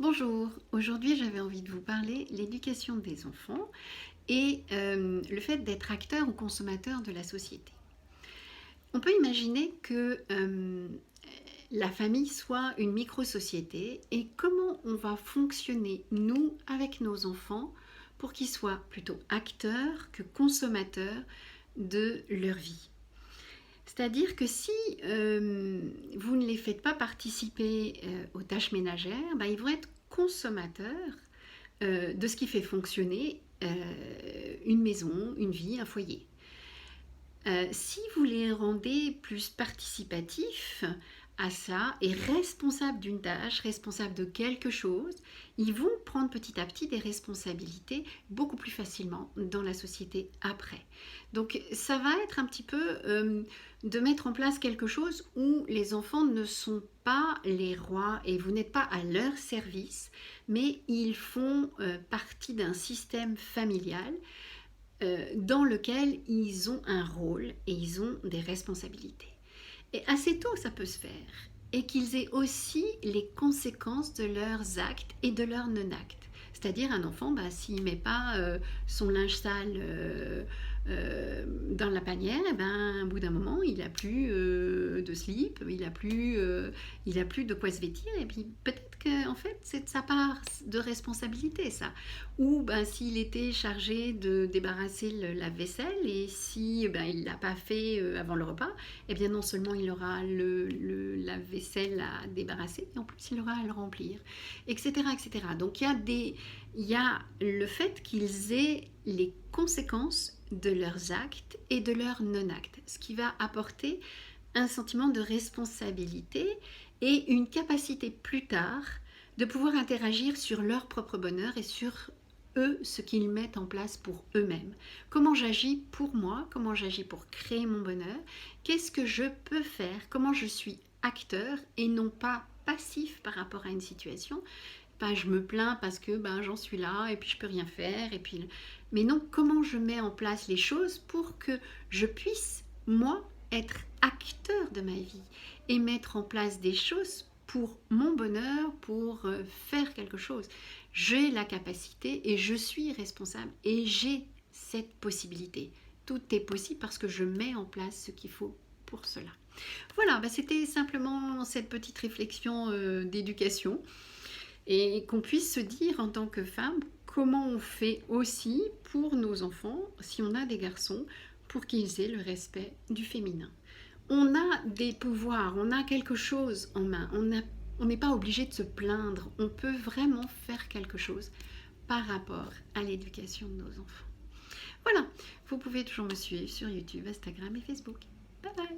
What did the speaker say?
Bonjour, aujourd'hui j'avais envie de vous parler de l'éducation des enfants et le fait d'être acteur ou consommateur de la société. On peut imaginer que la famille soit une micro-société et comment on va fonctionner nous avec nos enfants pour qu'ils soient plutôt acteurs que consommateurs de leur vie. C'est-à-dire que si vous ne les faites pas participer aux tâches ménagères, ils vont être consommateurs de ce qui fait fonctionner une maison, une vie, un foyer. Si vous les rendez plus participatifs à ça et responsables d'une tâche, responsables de quelque chose, ils vont prendre petit à petit des responsabilités beaucoup plus facilement dans la société après. Donc ça va être un petit peu de mettre en place quelque chose où les enfants ne sont pas les rois et vous n'êtes pas à leur service, mais ils font partie d'un système familial dans lequel ils ont un rôle et ils ont des responsabilités. Et assez tôt, ça peut se faire. Et qu'ils aient aussi les conséquences de leurs actes et de leurs non-actes. C'est-à-dire un enfant, s'il ne met pas son linge sale dans la panière, au bout d'un moment, il n'a plus de slip, il a plus de quoi se vêtir. Et puis peut-être que en fait, c'est de sa part de responsabilité, ça. Ou s'il était chargé de débarrasser le lave-vaisselle et si il ne l'a pas fait avant le repas, eh bien non seulement il aura le lave-vaisselle à débarrasser, mais en plus il aura à le remplir, etc. etc. Donc il y a le fait qu'ils aient les conséquences de leurs actes et de leurs non-actes, ce qui va apporter un sentiment de responsabilité et une capacité plus tard de pouvoir interagir sur leur propre bonheur et sur eux, ce qu'ils mettent en place pour eux-mêmes. Comment j'agis pour moi, comment j'agis pour créer mon bonheur, qu'est-ce que je peux faire, comment je suis acteur et non pas passif par rapport à une situation. Je me plains parce que j'en suis là et puis je peux rien faire. Mais non, comment je mets en place les choses pour que je puisse, moi, être acteur de ma vie et mettre en place des choses pour mon bonheur, pour faire quelque chose. J'ai la capacité et je suis responsable et j'ai cette possibilité. Tout est possible parce que je mets en place ce qu'il faut pour cela. Voilà, c'était simplement cette petite réflexion d'éducation et qu'on puisse se dire en tant que femme comment on fait aussi pour nos enfants, si on a des garçons, pour qu'ils aient le respect du féminin. On a des pouvoirs, on a quelque chose en main, on n'est pas obligé de se plaindre, on peut vraiment faire quelque chose par rapport à l'éducation de nos enfants. Voilà, vous pouvez toujours me suivre sur YouTube, Instagram et Facebook. Bye bye.